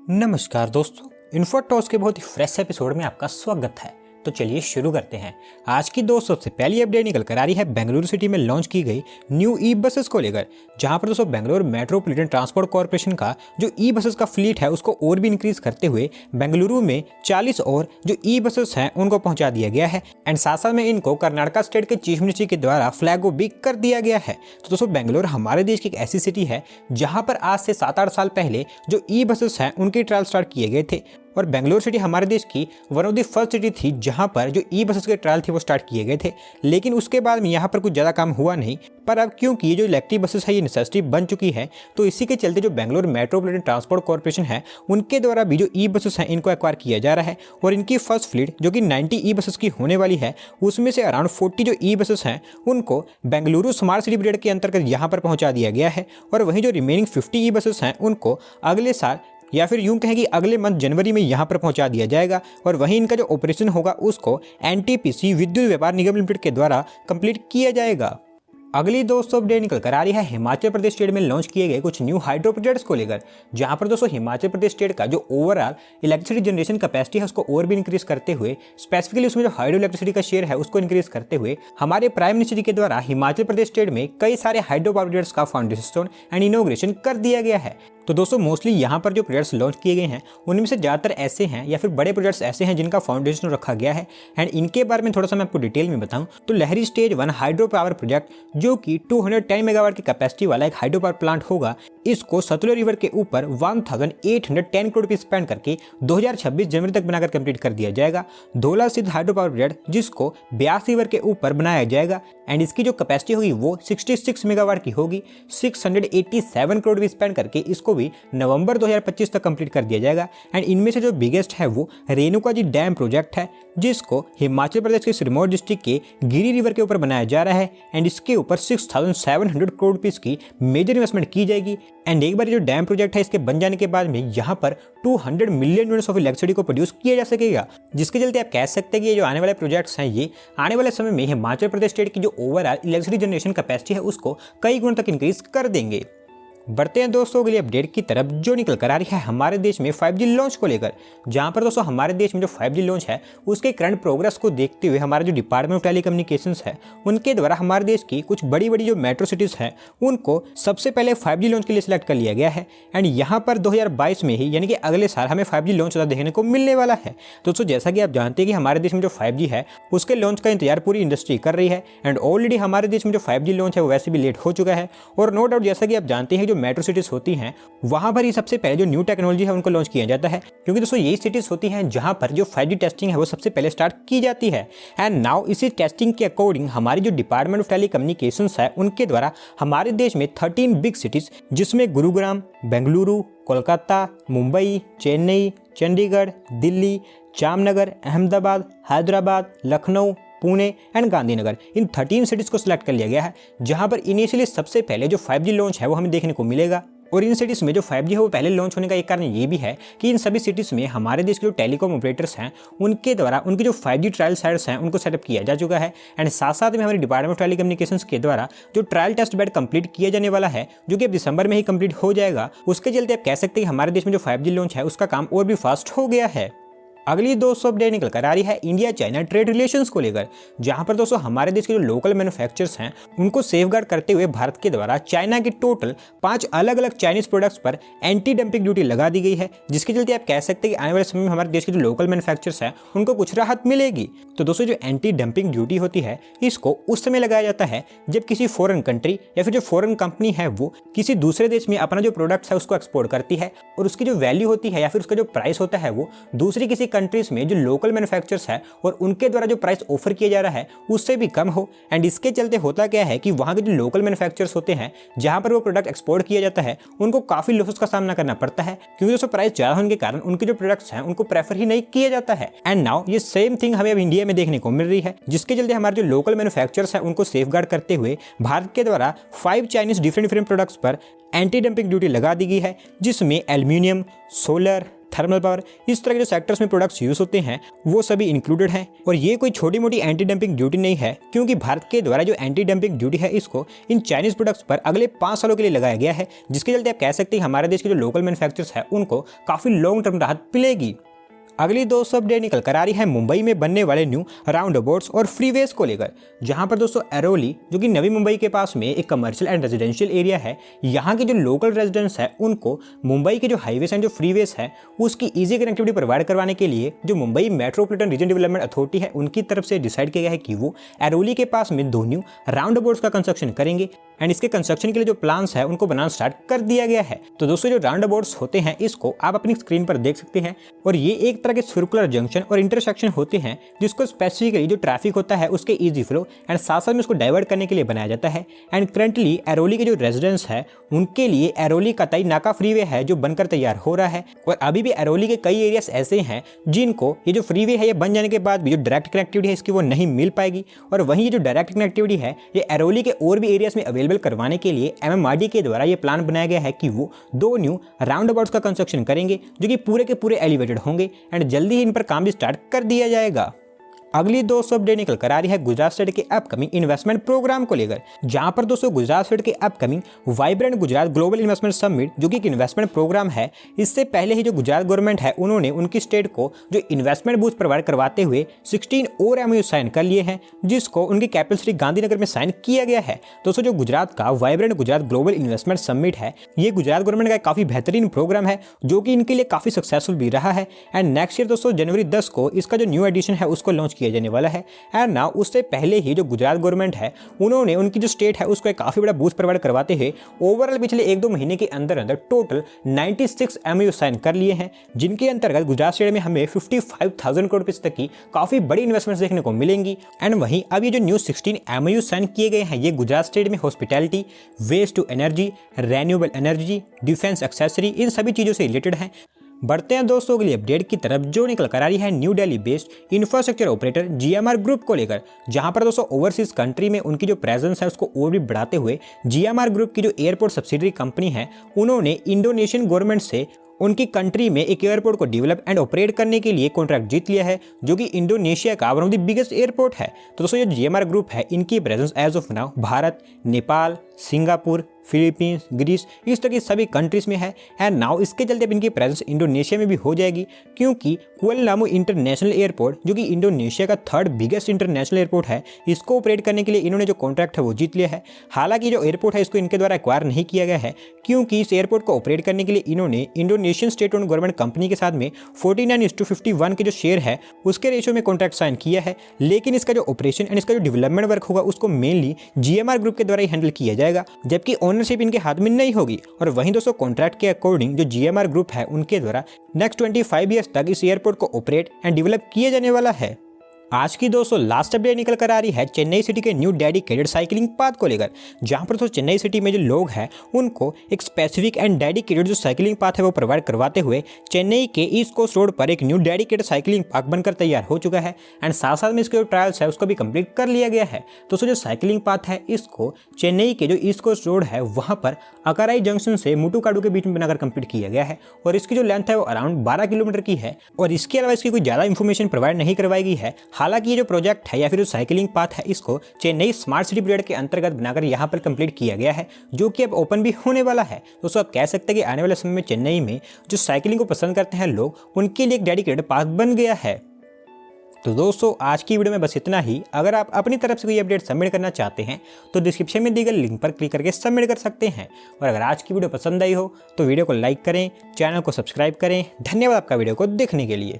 नमस्कार दोस्तों, इन्फोटॉस के बहुत ही फ्रेश एपिसोड में आपका स्वागत है। तो चलिए शुरू करते हैं। आज की दोस्तों सबसे पहली अपडेट निकल कर आ रही है बेंगलुरु सिटी में लॉन्च की गई न्यू ई बसेस को लेकर, जहां पर दोस्तों बेंगलुरु मेट्रोपॉलिटन ट्रांसपोर्ट कॉर्पोरेशन का जो ई बसेस का फ्लीट है उसको और भी इंक्रीज करते हुए बेंगलुरु में 40 और जो ई बसेस हैं उनको पहुंचा दिया गया है। एंड साथ साथ में इनको कर्नाटका स्टेट के चीफ मिनिस्टर के द्वारा फ्लैग भी कर दिया गया है। तो दोस्तों बेंगलुरु हमारे देश की एक ऐसी सिटी है जहां पर आज से 7-8 साल पहले जो ई बसेस हैं उनके ट्रायल स्टार्ट किए गए थे, और बेंगलुरु सिटी हमारे देश की one of the first city थी जहां पर जो ई बसेस के ट्रायल थे वो स्टार्ट किए गए थे। लेकिन उसके बाद में यहाँ पर कुछ ज़्यादा काम हुआ नहीं, पर अब क्योंकि ये जो इलेक्ट्रिक बसेस है ये नेसेसिटी बन चुकी है, तो इसी के चलते जो बेंगलुरु मेट्रोपॉलिटन ट्रांसपोर्ट कॉर्पोरेशन है उनके द्वारा भी जो ई बसेस हैं इनको एक्वायर किया जा रहा है। और इनकी फर्स्ट फ्लीट जो कि 90 ई बसेस की होने वाली है, उसमें से अराउंड 40 जो ई बसेस हैं उनको बेंगलुरु स्मार्ट सिटी पीरियड के अंतर्गत यहाँ पर पहुँचा दिया गया है। और वहीं जो रिमेनिंग 50 ई बसेस हैं उनको अगले साल या फिर यूं कहें कि अगले मंथ जनवरी में यहां पर पहुंचा दिया जाएगा। और वहीं इनका जो ऑपरेशन होगा उसको एनटीपीसी विद्युत व्यापार निगम लिमिटेड के द्वारा कंप्लीट किया जाएगा। अगली दोस्तों अपडेट निकल कर आ रही है हिमाचल प्रदेश स्टेट में लॉन्च किए गए कुछ न्यू हाइड्रो प्रोजेक्ट्स को लेकर, जहां पर दोस्तों हिमाचल प्रदेश स्टेट का जो ओवरऑल इलेक्ट्रिसिटी जनरेशन कैपेसिटी है उसको और भी इंक्रीज करते हुए, स्पेसिफिकली उसमें जो हाइड्रो इलेक्ट्रिसिटी का शेयर है उसको इंक्रीज करते हुए हमारे प्राइम मिनिस्टर जी के द्वारा हिमाचल प्रदेश स्टेट में कई सारे हाइड्रो पावर प्रोजेक्ट्स का फाउंडेशन स्टोन एंड इनोग्रेशन कर दिया गया है। तो दोस्तों मोस्टली यहाँ पर जो प्रोजेक्ट्स लॉन्च किए गए हैं उनमें से ज़्यादातर ऐसे हैं या फिर बड़े प्रोजेक्ट्स ऐसे हैं जिनका फाउंडेशन रखा गया है। एंड इनके बारे में थोड़ा सा मैं आपको डिटेल में बताऊं तो लहरी स्टेज 1 हाइड्रो पावर प्रोजेक्ट जो कि 210 मेगावाट की कैपेसिटी वाला एक हाइड्रो पावर प्लांट होगा, इसको सतलुज रिवर के ऊपर 1810 करोड़ रुपये स्पेंड करके 2026 जनवरी तक बनाकर कंप्लीट कर दिया जाएगा। धोला स्थित हाइड्रो पावर प्रोजेक्ट जिसको ब्यास रिवर के ऊपर बनाया जाएगा एंड इसकी जो कैपेसिटी होगी वो 66 मेगावाट की होगी। 687 करोड़ रुपये स्पेंड करके इसको भी नवंबर 2025 तक कंप्लीट कर दिया जाएगा। एंड इनमें से जो बिगेस्ट है वो रेणुका जी डैम प्रोजेक्ट है जिसको हिमाचल प्रदेश के सिरमौर डिस्ट्रिक्ट के गिरी रिवर के ऊपर बनाया जा रहा है। एंड इसके ऊपर 6700 करोड़ रुपीस की मेजर इन्वेस्टमेंट की जाएगी। एंड एक बार जो डैम प्रोजेक्ट है इसके बन जाने के बाद में यहाँ पर 200 मिलियन यूनिट्स ऑफ इलेक्ट्रिसिटी को प्रोड्यूस किया जा सकेगा, जिसके चलते आप कह सकते हैं कि ये जो आने वाले प्रोजेक्ट्स हैं ये आने वाले समय में हिमाचल प्रदेश स्टेट की जो ओवरऑल इलेक्ट्रिसिटी जनरेशन कैपेसिटी है उसको कई गुण तक इंक्रीज कर देंगे। बढ़ते हैं दोस्तों अगली अपडेट की तरफ जो निकल कर आ रही है हमारे देश में 5G लॉन्च को लेकर, जहां पर दोस्तों हमारे देश में जो 5G लॉन्च है उसके करंट प्रोग्रेस को देखते हुए हमारा जो डिपार्टमेंट ऑफ टेलीकम्युनिकेशंस है उनके द्वारा हमारे देश की कुछ बड़ी बड़ी जो मेट्रो सिटीज़ हैं उनको सबसे पहले 5G लॉन्च के लिए सिलेक्ट कर लिया गया है। एंड यहाँ पर 2022 में ही यानी कि अगले साल हमें 5G लॉन्च होता देखने को मिलने वाला है। दोस्तों जैसा कि आप जानते हैं कि हमारे देश में जो 5G है उसके लॉन्च का इंतजार पूरी इंडस्ट्री कर रही है। एंड ऑलरेडी हमारे देश में जो 5G लॉन्च है वो वैसे भी लेट हो चुका है। और नो डाउट जैसा कि आप जानते हैं जो मेट्रो सिटीज़ होती हैं वहां पर ही सबसे पहले जो न्यू टेक्नोलॉजी है उनको लॉन्च किया जाता है, क्योंकि दोस्तों यही सिटीज होती हैं जहां पर जो 5G टेस्टिंग है वो सबसे पहले स्टार्ट की जाती है। एंड नाउ इसी टेस्टिंग के अकॉर्डिंग हमारी जो डिपार्टमेंट ऑफ टेलीकम्युनिकेशंस है उनके द्वारा हमारे देश में 13 बिग सिटीज जिसमें Gurugram, Bengaluru, Kolkata, Mumbai, Chennai, Chandigarh, Delhi, Jamnagar, Ahmedabad, Hyderabad, Lucknow, Pune and Gandhinagar, in 13 cities को सिलेक्ट कर लिया गया है, जहां पर इनिशियली सबसे पहले जो 5G लॉन्च है वो हमें देखने को मिलेगा। और इन सिटीज़ में जो 5G है वो पहले लॉन्च होने का एक कारण ये भी है कि इन सभी सिटीज़ में हमारे देश के जो टेलीकॉम ऑपरेटर्स हैं उनके द्वारा उनकी जो 5G ट्रायल साइट्स हैं उनको सेटअप किया जा चुका है। एंड साथ साथ में हमारे डिपार्टमेंट ऑफ टेलीकम्युनिकेशंस के द्वारा जो ट्रायल टेस्ट बेड कंप्लीट किया जाने वाला है जो कि अब दिसंबर में ही कंप्लीट हो जाएगा, उसके चलते आप कह सकते हैं कि हमारे देश में जो 5G लॉन्च है उसका काम और भी फास्ट हो गया है। अगली दोस्तों अपडेट निकल कर आ रही है इंडिया चाइना ट्रेड रिलेशंस को लेकर, जहां पर दोस्तों हमारे देश के जो लोकल मैन्युफैक्चरर्स हैं उनको सेफगार्ड करते हुए भारत के द्वारा चाइना के टोटल 5 अलग अलग चाइनीज प्रोडक्ट्स पर एंटी डंपिंग ड्यूटी लगा दी गई है, जिसके चलते आप कह सकते हैं कि आने वाले समय में हमारे देश के जो लोकल मैन्युफैक्चरर्स हैं उनको कुछ राहत मिलेगी। तो दोस्तों जो एंटी डंपिंग ड्यूटी होती है इसको उस समय लगाया जाता है जब किसी फॉरेन कंट्री या फिर जो फॉरेन कंपनी है वो किसी दूसरे देश में अपना जो प्रोडक्ट्स है उसको एक्सपोर्ट करती है और उसकी जो वैल्यू होती है या फिर उसका जो प्राइस होता है वो दूसरी किसी कंट्रीज में जो लोकल मैन्युफैक्चरर्स है और उनके द्वारा जो प्राइस ऑफर किया जा रहा है उससे भी कम हो। एंड इसके चलते होता क्या है कि वहां के जो लोकल मैन्युफैक्चरर्स होते हैं जहां पर वो प्रोडक्ट एक्सपोर्ट किया जाता है उनको काफी लॉसेस का सामना करना पड़ता है, क्योंकि दोस्तों प्राइस ज्यादा होने के कारण उनके जो प्रोडक्ट्स हैं उनको प्रेफर ही नहीं किया जाता है। एंड नाउ ये सेम थिंग हमें अब इंडिया में देखने को मिल रही है, जिसके चलते हमारे जो लोकल मैन्युफैक्चरर्स हैं उनको सेफगार्ड करते हुए भारत के द्वारा 5 चाइनीज डिफरेंट प्रोडक्ट्स पर एंटी डंपिंग ड्यूटी लगा दी गई है, जिसमें एल्यूमिनियम, सोलर, थर्मल पावर, इस तरह के जो सेक्टर्स में प्रोडक्ट्स यूज होते हैं वो सभी इंक्लूडेड हैं। और ये कोई छोटी मोटी एंटी डंपिंग ड्यूटी नहीं है, क्योंकि भारत के द्वारा जो एंटी डंपिंग ड्यूटी है इसको इन चाइनीज प्रोडक्ट्स पर अगले 5 सालों के लिए लगाया गया है, जिसके चलते आप कह सकते हैं हमारे देश के जो लोकल मैन्युफैक्चरर्स है उनको काफी लॉन्ग टर्म राहत मिलेगी। अगली दोस्तों अपडेट निकल कर आ रही है मुंबई में बनने वाले न्यू राउंड अबाउट्स और फ्रीवेज को लेकर, जहां पर दोस्तों एरोली जो कि नवी मुंबई के पास में एक कमर्शियल एंड रेजिडेंशियल एरिया है, यहाँ के जो लोकल रेजिडेंट्स है उनको मुंबई के जो हाईवेज एंड जो फ्रीवेज है उसकी ईजी कनेक्टिविटी प्रोवाइड करवाने के लिए जो Mumbai metropolitan region development authority है उनकी तरफ से डिसाइड किया गया है कि वो एरोली के पास में 2 न्यू राउंड अबाउट्स का कंस्ट्रक्शन करेंगे एंड इसके कंस्ट्रक्शन के लिए जो प्लान्स है उनको बनाना स्टार्ट कर दिया गया है। तो दोस्तों जो राउंड अबाउट्स होते हैं इसको आप अपनी स्क्रीन पर देख सकते हैं, और ये एक तरह के सर्कुलर जंक्शन और इंटरसेक्शन होते हैं जिसको स्पेसिफिकली जो ट्रैफिक होता है उसके ईजी फ्लो एंड साथ साथ में उसको डाइवर्ट करने के लिए बनाया जाता है। एंड करंटली एरोली के जो रेजिडेंट्स है उनके लिए एरोली कताई नाका फ्रीवे है जो बनकर तैयार हो रहा है, और अभी भी एरोली के कई एरियाज ऐसे हैं जिनको ये जो फ्रीवे है ये बन जाने के बाद भी जो डायरेक्ट कनेक्टिविटी है इसकी वो नहीं मिल पाएगी। और वहीं ये जो डायरेक्ट कनेक्टिविटी है ये एरोली के और भी एरियाज में अवेलेबल करवाने के लिए MMRD के द्वारा ये प्लान बनाया गया है कि वो 2 न्यू राउंड अबाउट्स का कंस्ट्रक्शन करेंगे जो कि पूरे के पूरे एलिवेटेड होंगे एंड जल्दी ही इन पर काम भी स्टार्ट कर दिया जाएगा। अगली दोस्तों अपडेट निकल कर आ रही है गुजरात स्टेट के अपकमिंग इन्वेस्टमेंट प्रोग्राम को लेकर, जहां पर दोस्तों गुजरात स्टेट के upcoming vibrant Gujarat global investment summit जो कि एक इन्वेस्टमेंट प्रोग्राम है, इससे पहले ही जो गुजरात गवर्नमेंट है उन्होंने उनकी स्टेट को जो इन्वेस्टमेंट बूस्ट प्रोवाइड करवाते हुए 16 और MOU साइन कर लिए हैं, जिसको उनकी कैपिटल सिटी गांधीनगर में साइन किया गया है। दोस्तों जो गुजरात का vibrant Gujarat global investment summit है ये गुजरात गवर्नमेंट का काफी बेहतरीन प्रोग्राम है जो कि इनके लिए काफी सक्सेसफुल भी रहा है। एंड नेक्स्ट ईयर दोस्तों जनवरी 10 को इसका जो न्यू एडिशन है उसको लॉन्च किया जाने वाला है। एंड नाउ उससे पहले ही जो गुजरात गवर्नमेंट है उन्होंने उनकी जो स्टेट है उसको एक काफी बड़ा बूस्ट प्रोवाइड करवाते हुए ओवरऑल पिछले 1-2 महीने के अंदर अंदर टोटल 96 MOU साइन कर लिए हैं, जिनके अंतर्गत गुजरात स्टेट में हमें 55,000 करोड़ रुपए तक की काफी बड़ी इन्वेस्टमेंट्स देखने को मिलेंगी। एंड वहीं अब ये जो न्यू 16 MOU साइन किए गए हैं ये गुजरात स्टेट में hospitality, waste to energy, renewable energy, defence accessory, इन सभी चीजों से रिलेटेड हैं। बढ़ते हैं दोस्तों अगली अपडेट की तरफ जो निकल कर आ रही है new Delhi based infrastructure operator GMR group को लेकर, जहां पर दोस्तों ओवरसीज कंट्री में उनकी जो प्रेजेंस है उसको और भी बढ़ाते हुए GMR ग्रुप की जो एयरपोर्ट सब्सिडरी कंपनी है उन्होंने इंडोनेशियन गवर्नमेंट से उनकी कंट्री में एक एयरपोर्ट को डेवलप एंड ऑपरेट करने के लिए कॉन्ट्रैक्ट जीत लिया है जो कि इंडोनेशिया का one of the biggest airport है। तो दोस्तों ये GMR ग्रुप है इनकी presence as of now Bharat, Nepal, Singapore, Philippines, Greece, इस तरह की सभी कंट्रीज में है। एंड नाउ इसके चलते अब इनकी प्रेजेंस इंडोनेशिया में भी हो जाएगी, क्योंकि कुआलालंपुर इंटरनेशनल एयरपोर्ट जो कि इंडोनेशिया का 3rd बिगेस्ट इंटरनेशनल एयरपोर्ट है इसको ऑपरेट करने के लिए इन्होंने जो कॉन्ट्रैक्ट है वो जीत लिया है। हालांकि जो एयरपोर्ट है इसको इनके द्वारा एक्वायर नहीं किया गया है, क्योंकि इस एयरपोर्ट को ऑपरेट करने के लिए इन्होंने Indonesian state owned government company के साथ में 49:51 के जो शेयर है उसके रेशियो में कॉन्ट्रैक्ट साइन किया है। लेकिन इसका जो ऑपरेशन एंड इसका जो डेवलपमेंट वर्क होगा उसको मेनली GMR ग्रुप के द्वारा ही हैंडल किया जाएगा, जबकि ओनरशिप इनके हाथ में नहीं होगी। और वहीं दोस्तों कॉन्ट्रैक्ट के अकॉर्डिंग जो GMR ग्रुप है उनके द्वारा नेक्स्ट 25 ईयर्स तक इस एयरपोर्ट को ऑपरेट एंड डेवलप किया जाने वाला है। आज की दोस्तों लास्ट अपडेट निकल कर आ रही है चेन्नई सिटी के न्यू डेडिकेटेड साइकिलिंग पाथ को लेकर, जहां पर दोस्तों चेन्नई सिटी में जो लोग हैं उनको एक स्पेसिफिक एंड डेडिकेटेड जो साइकिलिंग पाथ है वो प्रोवाइड करवाते हुए चेन्नई के ईस्ट कोस्ट रोड पर एक न्यू डेडिकेटेड साइकिलिंग पाथ बनकर तैयार हो चुका है। एंड साथ साथ में इसके जो ट्रायल्स है उसको भी कंप्लीट कर लिया गया है। दोस्तों जो साइकिलिंग पाथ है इसको चेन्नई के जो ईस्ट कोस्ट रोड है वहां पर अकाराई जंक्शन से मुटुकाडू के बीच में बनाकर कंप्लीट किया गया है, और इसकी जो लेंथ है वो अराउंड 12 किलोमीटर की है। और इसके अलावा इसकी कोई ज़्यादा इन्फॉर्मेशन प्रोवाइड नहीं करवाई गई है। हालांकि ये जो प्रोजेक्ट है या फिर जो साइकिलिंग पाथ है इसको चेन्नई स्मार्ट सिटी पीरियड के अंतर्गत बनाकर यहाँ पर कंप्लीट किया गया है, जो कि अब ओपन भी होने वाला है। दोस्तों आप कह सकते हैं कि आने वाले समय में चेन्नई में जो साइकिलिंग को पसंद करते हैं लोग उनके लिए एक डेडिकेटेड पाथ बन गया है। तो दोस्तों आज की वीडियो में बस इतना ही। अगर आप अपनी तरफ से कोई अपडेट सबमिट करना चाहते हैं तो डिस्क्रिप्शन में दी गई लिंक पर क्लिक करके सबमिट कर सकते हैं। और अगर आज की वीडियो पसंद आई हो तो वीडियो को लाइक करें, चैनल को सब्सक्राइब करें। धन्यवाद आपका वीडियो को देखने के लिए।